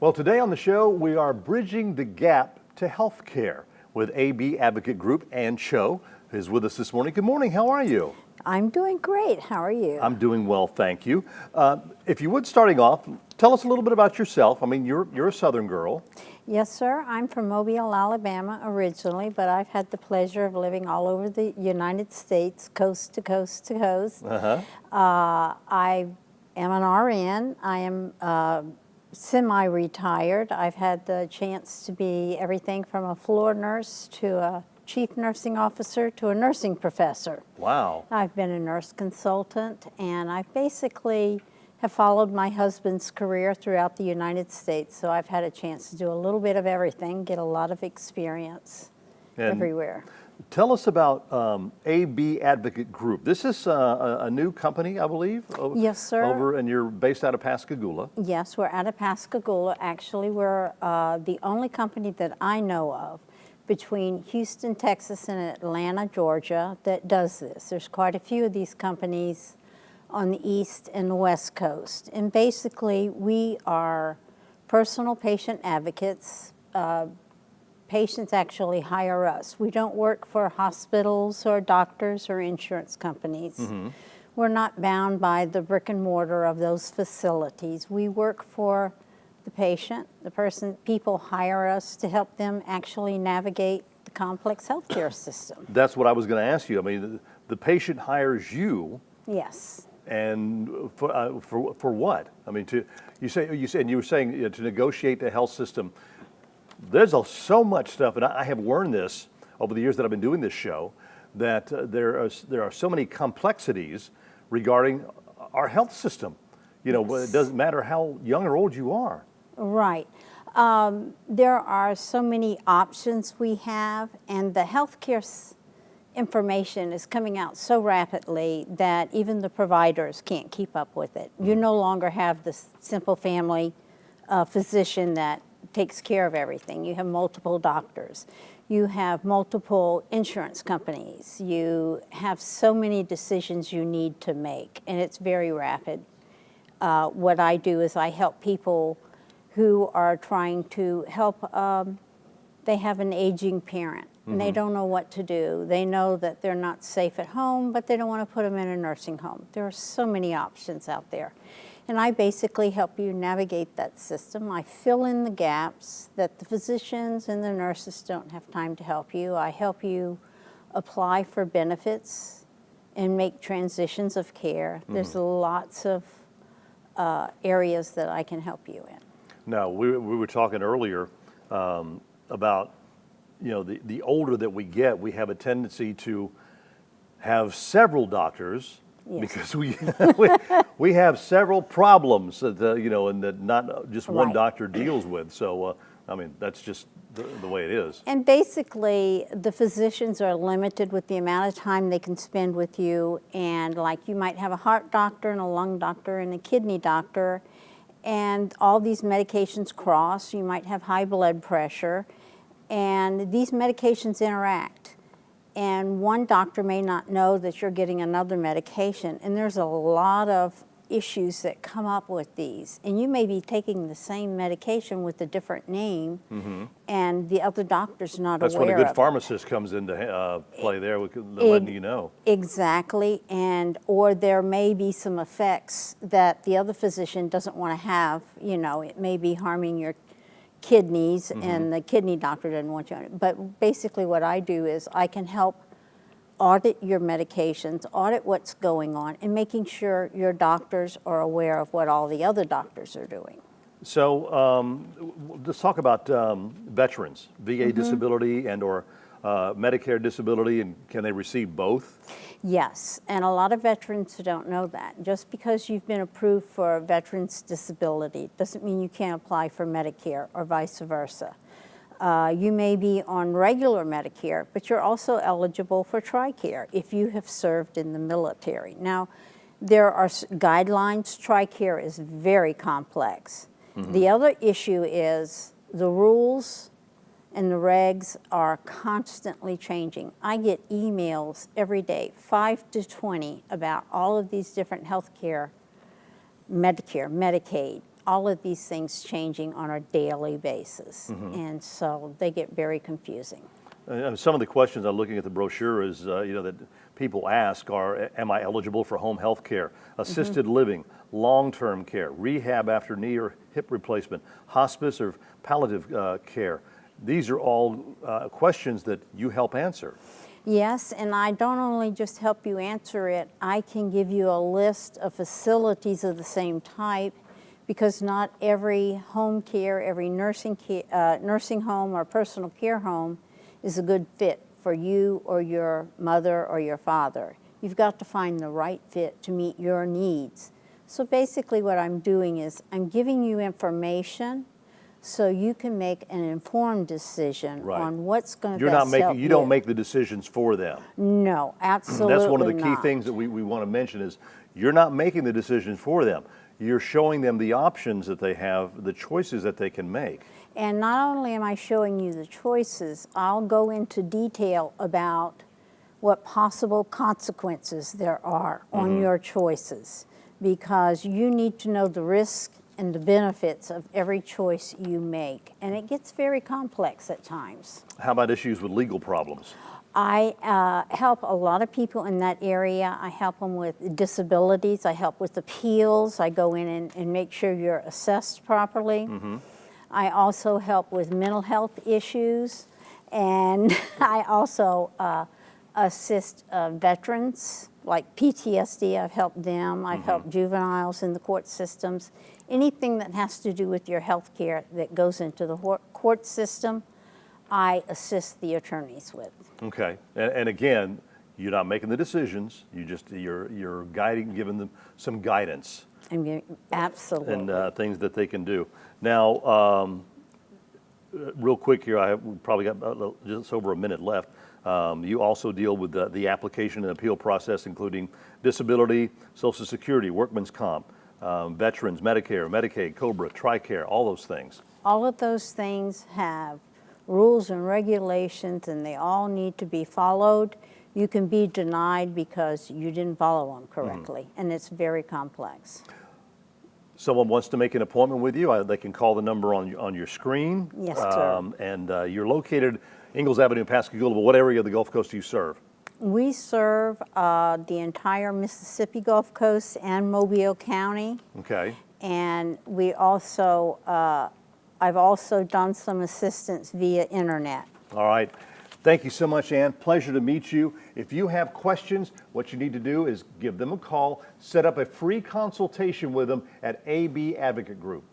Well, today on the show, we are bridging the gap to health care with AB Advocate Group. Ann Cho is with us this morning. Good morning. How are you? I'm doing great. How are you? I'm doing well, thank you. If you would, starting off, tell us a little bit about yourself. I mean, you're a Southern girl. Yes, sir. I'm from Mobile, Alabama originally, but I've had the pleasure of living all over the United States, coast to coast to coast. I am an RN. I am semi-retired. I've had the chance to be everything from a floor nurse to a chief nursing officer to a nursing professor. Wow. I've been a nurse consultant, and I've basically have followed my husband's career throughout the United States, so I've had a chance to do a little bit of everything, get a lot of experience everywhere. Tell us about AB Advocate Group. This is a new company, I believe? Yes, sir. And you're based out of Pascagoula. Yes, we're out of Pascagoula. Actually, we're the only company that I know of between Houston, Texas, and Atlanta, Georgia, that does this. There's quite a few of these companies on the East and the West Coast. And basically, we are personal patient advocates. Patients actually hire us. We don't work for hospitals or doctors or insurance companies. We're not bound by the brick and mortar of those facilities. We work for the patient, people hire us to help them actually navigate the complex healthcare system. That's what I was going to ask you. I mean, the patient hires you. Yes. And for what? I mean, you were saying to negotiate the health system. There's so much stuff, and I have learned this over the years that I've been doing this show, that there are so many complexities regarding our health system. You know, it doesn't matter how young or old you are. Right. There are so many options we have, and the healthcare information is coming out so rapidly that even the providers can't keep up with it. You no longer have the simple family physician that takes care of everything. You have multiple doctors. You have multiple insurance companies. You have so many decisions you need to make, and it's very rapid. What I do is I help people who are trying to help, they have an aging parent, and they don't know what to do. They know that they're not safe at home, but they don't want to put them in a nursing home. There are so many options out there. And I basically help you navigate that system. I fill in the gaps that the physicians and the nurses don't have time to help you. I help you apply for benefits and make transitions of care. There's lots of areas that I can help you in. Now, we were talking earlier about, you know, the older that we get, we have a tendency to have several doctors. Yes. Because we have several problems that you know, and that not just one doctor deals with. So I mean, that's just the way it is. And basically, the physicians are limited with the amount of time they can spend with you. And like, you might have a heart doctor and a lung doctor and a kidney doctor, and all these medications cross. You might have high blood pressure, and these medications interact. And one doctor may not know that you're getting another medication, and there's a lot of issues that come up with these. And you may be taking the same medication with a different name, and the other doctor's not aware of it. That's when a good pharmacist comes into play there, letting you know. Exactly, or there may be some effects that the other physician doesn't want to have. You know, it may be harming your kidneys, and the kidney doctor doesn't want you on it. But basically what I do is I can help audit your medications, audit what's going on, and making sure your doctors are aware of what all the other doctors are doing. So let's talk about veterans, VA disability and or Medicare disability, and can they receive both? Yes, and a lot of veterans don't know that. Just because you've been approved for a veteran's disability doesn't mean you can't apply for Medicare or vice versa. You may be on regular Medicare, but you're also eligible for TRICARE if you have served in the military. Now, there are guidelines. TRICARE is very complex. The other issue is the rules and the regs are constantly changing. I get emails every day, 5 to 20, about all of these different healthcare, Medicare, Medicaid, all of these things changing on a daily basis. And so they get very confusing. Some of the questions I'm looking at the brochure is, that people ask are, am I eligible for home health care, assisted living, long-term care, rehab after knee or hip replacement, hospice or palliative care? These are all questions that you help answer. Yes, and I don't only just help you answer it, I can give you a list of facilities of the same type, because not every home care, every nursing home or personal care home is a good fit for you or your mother or your father. You've got to find the right fit to meet your needs. So basically what I'm doing is I'm giving you information so you can make an informed decision on what's going to best help you. You don't make the decisions for them. No, absolutely not. That's one of the key things that we want to mention is you're not making the decisions for them. You're showing them the options that they have, the choices that they can make. And not only am I showing you the choices, I'll go into detail about what possible consequences there are on your choices, because you need to know the risk and the benefits of every choice you make. And it gets very complex at times. How about issues with legal problems? I help a lot of people in that area. I help them with disabilities. I help with appeals. I go in and make sure you're assessed properly. I also help with mental health issues. And I also assist veterans, like PTSD. I've helped them. I've helped juveniles in the court systems. Anything that has to do with your health care that goes into the court system, I assist the attorneys with. Okay, and again, you're not making the decisions. You're guiding, giving them some guidance. Absolutely. And things that they can do. Now, real quick here, we probably got just over a minute left. You also deal with the application and appeal process, including disability, Social Security, workman's comp, veterans, Medicare, Medicaid, COBRA, TRICARE, all those things. All of those things have rules and regulations, and they all need to be followed. You can be denied because you didn't follow them correctly, and it's very complex. Someone wants to make an appointment with you, they can call the number on your screen. Yes, sir. And you're located Ingalls Avenue, Pascagoula, but what area of the Gulf Coast do you serve? We serve the entire Mississippi Gulf Coast and Mobile County. Okay. And we also, I've also done some assistance via internet. All right. Thank you so much, Ann. Pleasure to meet you. If you have questions, what you need to do is give them a call, set up a free consultation with them at AB Advocate Group.